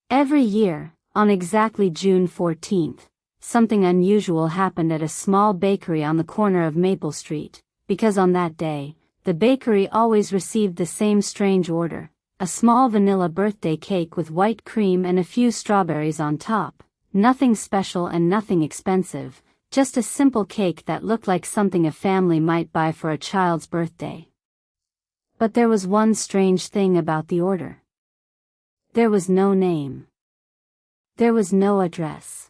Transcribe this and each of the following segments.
Every year, on exactly June 14th, something unusual happened at a small bakery on the corner of Maple Street, because on that day, the bakery always received the same strange order: a small vanilla birthday cake with white cream and a few strawberries on top. Nothing special and nothing expensive, just a simple cake that looked like something a family might buy for a child's birthday. But there was one strange thing about the order. There was no name. There was no address.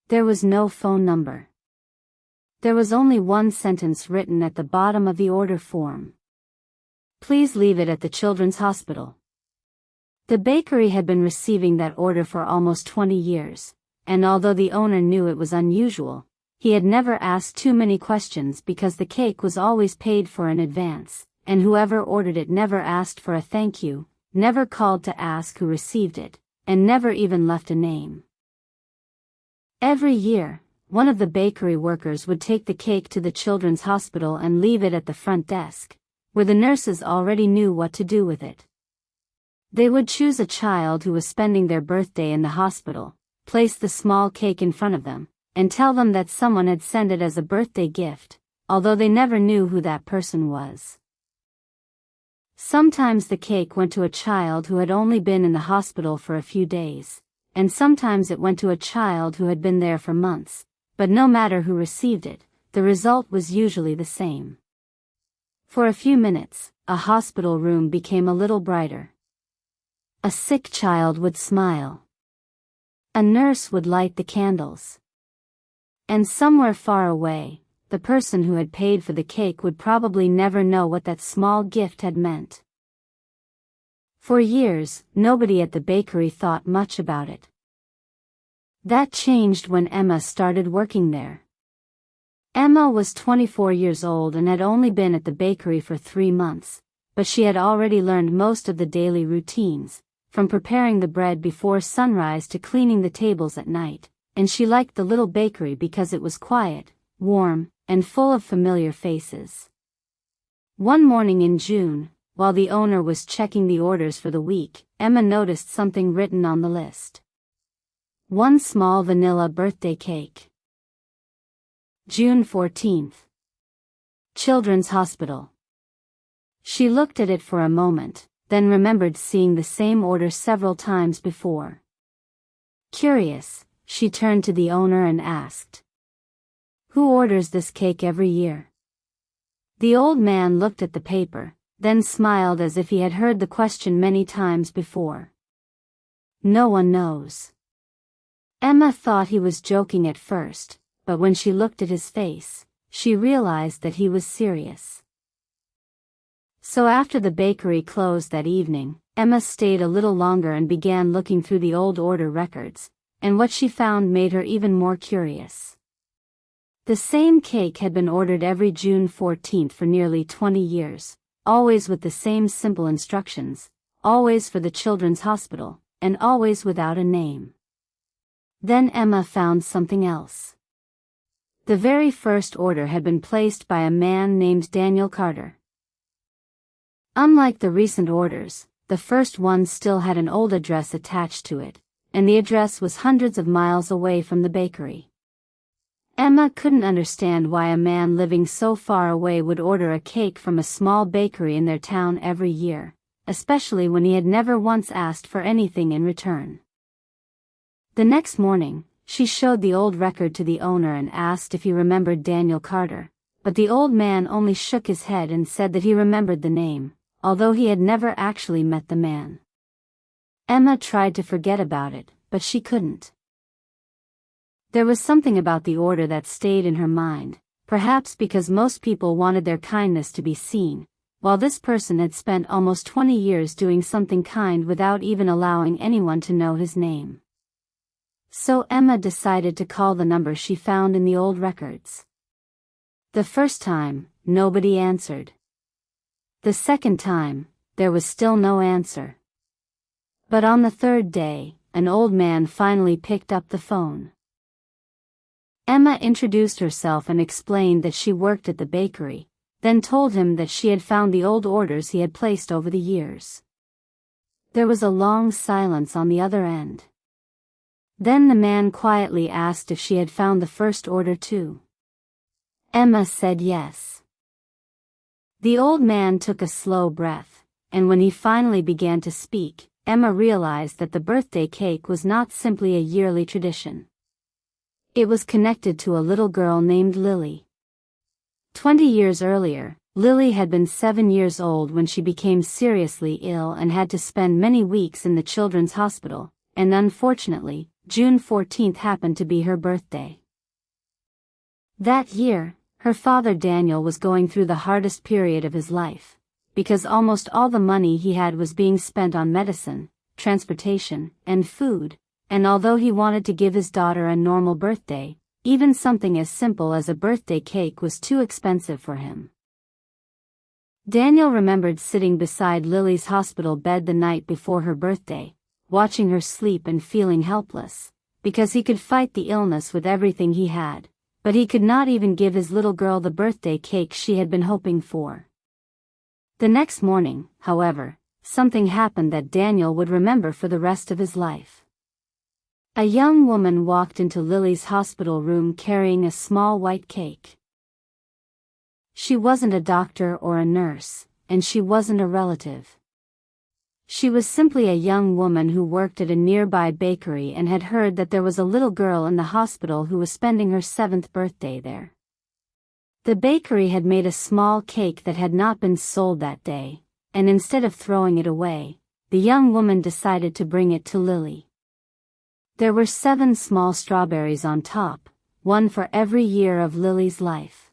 There was no phone number. There was only one sentence written at the bottom of the order form. Please leave it at the children's hospital. The bakery had been receiving that order for almost 20 years, and although the owner knew it was unusual, he had never asked too many questions because the cake was always paid for in advance, and whoever ordered it never asked for a thank you, never called to ask who received it, and never even left a name. Every year, one of the bakery workers would take the cake to the children's hospital and leave it at the front desk, where the nurses already knew what to do with it. They would choose a child who was spending their birthday in the hospital, place the small cake in front of them, and tell them that someone had sent it as a birthday gift, although they never knew who that person was. Sometimes the cake went to a child who had only been in the hospital for a few days, and sometimes it went to a child who had been there for months, but no matter who received it, the result was usually the same. For a few minutes, a hospital room became a little brighter. A sick child would smile. A nurse would light the candles. And somewhere far away, the person who had paid for the cake would probably never know what that small gift had meant. For years, nobody at the bakery thought much about it. That changed when Emma started working there. Emma was 24 years old and had only been at the bakery for 3 months, but she had already learned most of the daily routines, from preparing the bread before sunrise to cleaning the tables at night, and she liked the little bakery because it was quiet, warm, and full of familiar faces. One morning in June, while the owner was checking the orders for the week, Emma noticed something written on the list. One small vanilla birthday cake. June 14th. Children's Hospital. She looked at it for a moment, then remembered seeing the same order several times before. Curious, she turned to the owner and asked, "Who orders this cake every year?" The old man looked at the paper, then smiled as if he had heard the question many times before. "No one knows." Emma thought he was joking at first, but when she looked at his face, she realized that he was serious. So after the bakery closed that evening, Emma stayed a little longer and began looking through the old order records, and what she found made her even more curious. The same cake had been ordered every June 14th for nearly 20 years, always with the same simple instructions, always for the children's hospital, and always without a name. Then Emma found something else. The very first order had been placed by a man named Daniel Carter. Unlike the recent orders, the first one still had an old address attached to it, and the address was hundreds of miles away from the bakery. Emma couldn't understand why a man living so far away would order a cake from a small bakery in their town every year, especially when he had never once asked for anything in return. The next morning, she showed the old record to the owner and asked if he remembered Daniel Carter, but the old man only shook his head and said that he remembered the name, although he had never actually met the man. Emma tried to forget about it, but she couldn't. There was something about the order that stayed in her mind, perhaps because most people wanted their kindness to be seen, while this person had spent almost 20 years doing something kind without even allowing anyone to know his name. So Emma decided to call the number she found in the old records. The first time, nobody answered. The second time, there was still no answer. But on the third day, an old man finally picked up the phone. Emma introduced herself and explained that she worked at the bakery, then told him that she had found the old orders he had placed over the years. There was a long silence on the other end. Then the man quietly asked if she had found the first order too. Emma said yes. The old man took a slow breath, and when he finally began to speak, Emma realized that the birthday cake was not simply a yearly tradition. It was connected to a little girl named Lily. 20 years earlier, Lily had been 7 years old when she became seriously ill and had to spend many weeks in the children's hospital, and unfortunately, June 14th happened to be her birthday. That year, her father Daniel was going through the hardest period of his life, because almost all the money he had was being spent on medicine, transportation, and food, and although he wanted to give his daughter a normal birthday, even something as simple as a birthday cake was too expensive for him. Daniel remembered sitting beside Lily's hospital bed the night before her birthday, watching her sleep and feeling helpless, because he could fight the illness with everything he had, but he could not even give his little girl the birthday cake she had been hoping for. The next morning, however, something happened that Daniel would remember for the rest of his life. A young woman walked into Lily's hospital room carrying a small white cake. She wasn't a doctor or a nurse, and she wasn't a relative. She was simply a young woman who worked at a nearby bakery and had heard that there was a little girl in the hospital who was spending her 7th birthday there. The bakery had made a small cake that had not been sold that day, and instead of throwing it away, the young woman decided to bring it to Lily. There were 7 small strawberries on top, one for every year of Lily's life.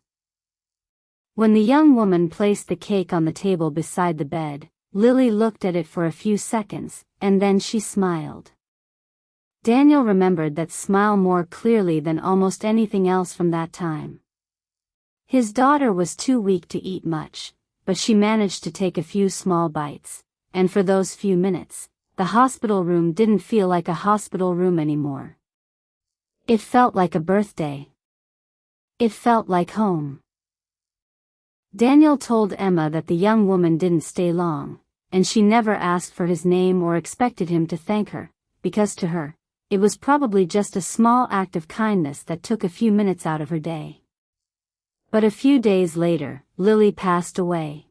When the young woman placed the cake on the table beside the bed, Lily looked at it for a few seconds, and then she smiled. Daniel remembered that smile more clearly than almost anything else from that time. His daughter was too weak to eat much, but she managed to take a few small bites, and for those few minutes, the hospital room didn't feel like a hospital room anymore. It felt like a birthday. It felt like home. Daniel told Emma that the young woman didn't stay long, and she never asked for his name or expected him to thank her, because to her, it was probably just a small act of kindness that took a few minutes out of her day. But a few days later, Lily passed away.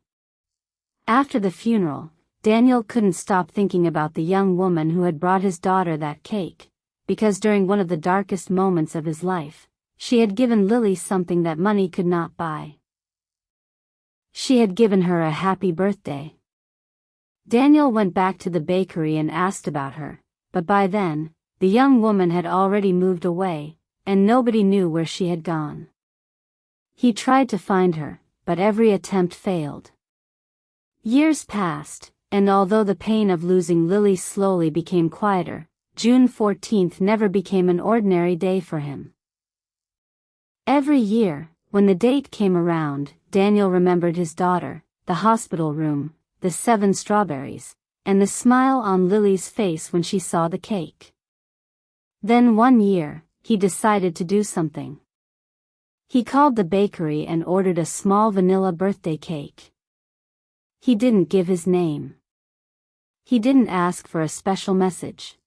After the funeral, Daniel couldn't stop thinking about the young woman who had brought his daughter that cake, because during one of the darkest moments of his life, she had given Lily something that money could not buy. She had given her a happy birthday. Daniel went back to the bakery and asked about her, but by then, the young woman had already moved away, and nobody knew where she had gone. He tried to find her, but every attempt failed. Years passed, and although the pain of losing Lily slowly became quieter, June 14th never became an ordinary day for him. Every year, when the date came around, Daniel remembered his daughter, the hospital room, the 7 strawberries, and the smile on Lily's face when she saw the cake. Then one year, he decided to do something. He called the bakery and ordered a small vanilla birthday cake. He didn't give his name. He didn't ask for a special message.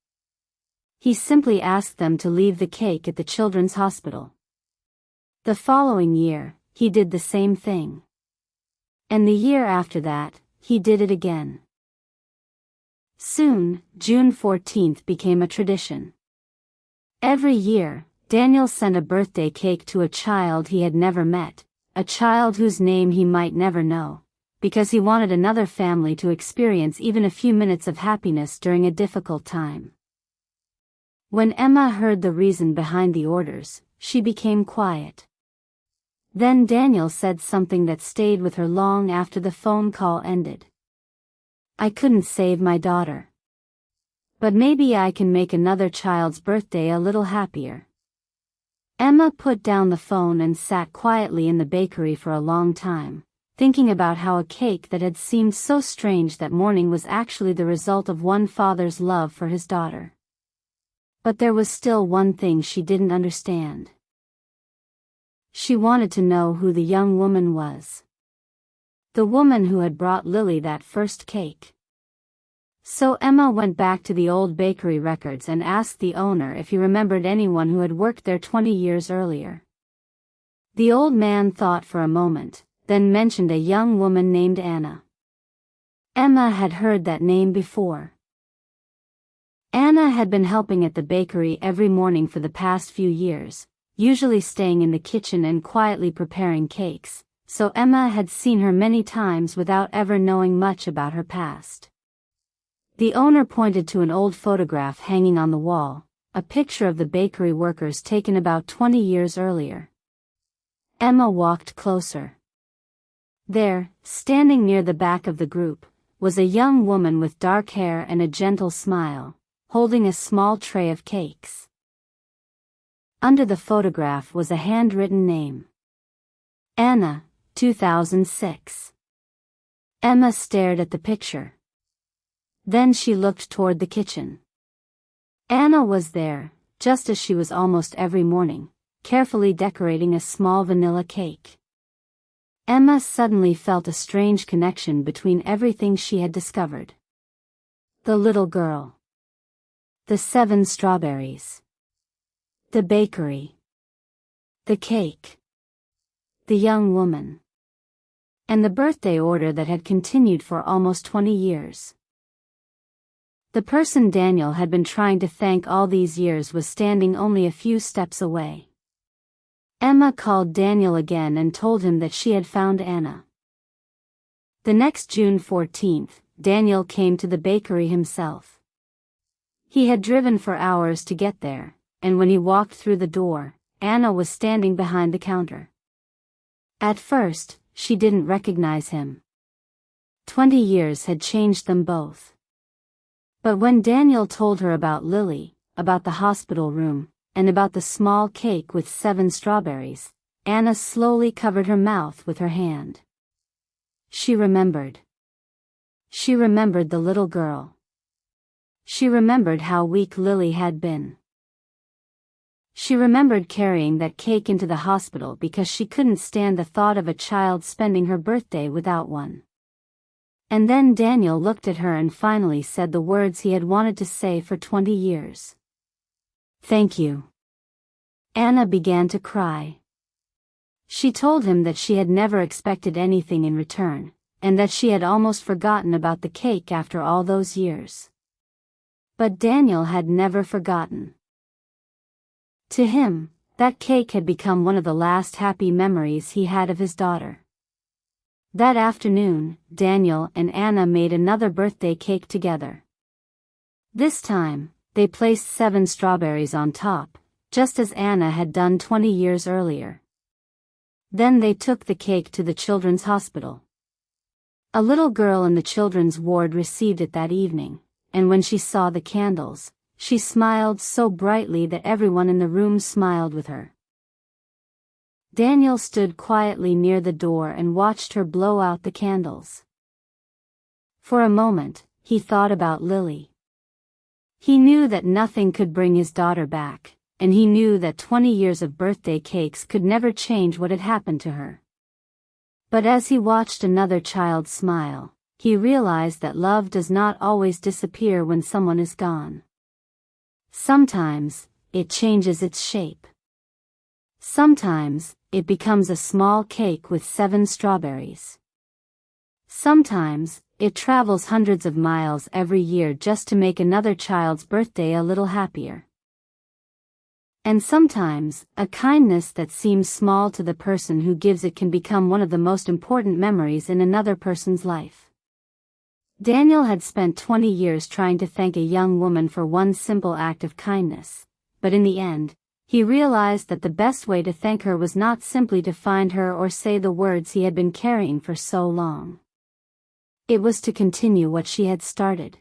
He simply asked them to leave the cake at the children's hospital. The following year, he did the same thing. And the year after that, he did it again. Soon, June 14th became a tradition. Every year, Daniel sent a birthday cake to a child he had never met, a child whose name he might never know, because he wanted another family to experience even a few minutes of happiness during a difficult time. When Emma heard the reason behind the orders, she became quiet. Then Daniel said something that stayed with her long after the phone call ended. "I couldn't save my daughter. But maybe I can make another child's birthday a little happier." Emma put down the phone and sat quietly in the bakery for a long time, thinking about how a cake that had seemed so strange that morning was actually the result of one father's love for his daughter. But there was still one thing she didn't understand. She wanted to know who the young woman was. The woman who had brought Lily that first cake. So Emma went back to the old bakery records and asked the owner if he remembered anyone who had worked there 20 years earlier. The old man thought for a moment, then mentioned a young woman named Anna. Emma had heard that name before. Anna had been helping at the bakery every morning for the past few years, usually staying in the kitchen and quietly preparing cakes, so Emma had seen her many times without ever knowing much about her past. The owner pointed to an old photograph hanging on the wall, a picture of the bakery workers taken about 20 years earlier. Emma walked closer. There, standing near the back of the group, was a young woman with dark hair and a gentle smile, holding a small tray of cakes. Under the photograph was a handwritten name. Anna, 2006. Emma stared at the picture. Then she looked toward the kitchen. Anna was there, just as she was almost every morning, carefully decorating a small vanilla cake. Emma suddenly felt a strange connection between everything she had discovered. The little girl. The 7 strawberries. The bakery. The cake. The young woman. And the birthday order that had continued for almost 20 years. The person Daniel had been trying to thank all these years was standing only a few steps away. Emma called Daniel again and told him that she had found Anna. The next June 14th, Daniel came to the bakery himself. He had driven for hours to get there, and when he walked through the door, Anna was standing behind the counter. At first, she didn't recognize him. 20 years had changed them both. But when Daniel told her about Lily, about the hospital room, and about the small cake with 7 strawberries, Anna slowly covered her mouth with her hand. She remembered. She remembered the little girl. She remembered how weak Lily had been. She remembered carrying that cake into the hospital because she couldn't stand the thought of a child spending her birthday without one. And then Daniel looked at her and finally said the words he had wanted to say for 20 years. Thank you. Anna began to cry. She told him that she had never expected anything in return, and that she had almost forgotten about the cake after all those years. But Daniel had never forgotten. To him, that cake had become one of the last happy memories he had of his daughter. That afternoon, Daniel and Anna made another birthday cake together. This time, they placed 7 strawberries on top, just as Anna had done 20 years earlier. Then they took the cake to the children's hospital. A little girl in the children's ward received it that evening, and when she saw the candles, she smiled so brightly that everyone in the room smiled with her. Daniel stood quietly near the door and watched her blow out the candles. For a moment, he thought about Lily. He knew that nothing could bring his daughter back, and he knew that 20 years of birthday cakes could never change what had happened to her. But as he watched another child smile, he realized that love does not always disappear when someone is gone. Sometimes, it changes its shape. Sometimes, it becomes a small cake with 7 strawberries. Sometimes, it travels hundreds of miles every year just to make another child's birthday a little happier. And sometimes, a kindness that seems small to the person who gives it can become one of the most important memories in another person's life. Daniel had spent 20 years trying to thank a young woman for one simple act of kindness, but in the end, he realized that the best way to thank her was not simply to find her or say the words he had been carrying for so long. It was to continue what she had started.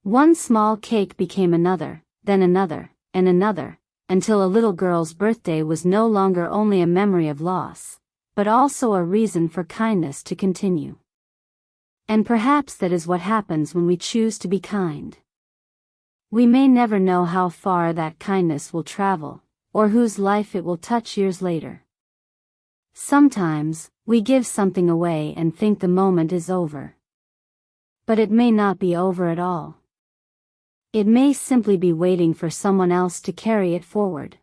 One small cake became another, then another, and another, until a little girl's birthday was no longer only a memory of loss, but also a reason for kindness to continue. And perhaps that is what happens when we choose to be kind. We may never know how far that kindness will travel, or whose life it will touch years later. Sometimes, we give something away and think the moment is over. But it may not be over at all. It may simply be waiting for someone else to carry it forward.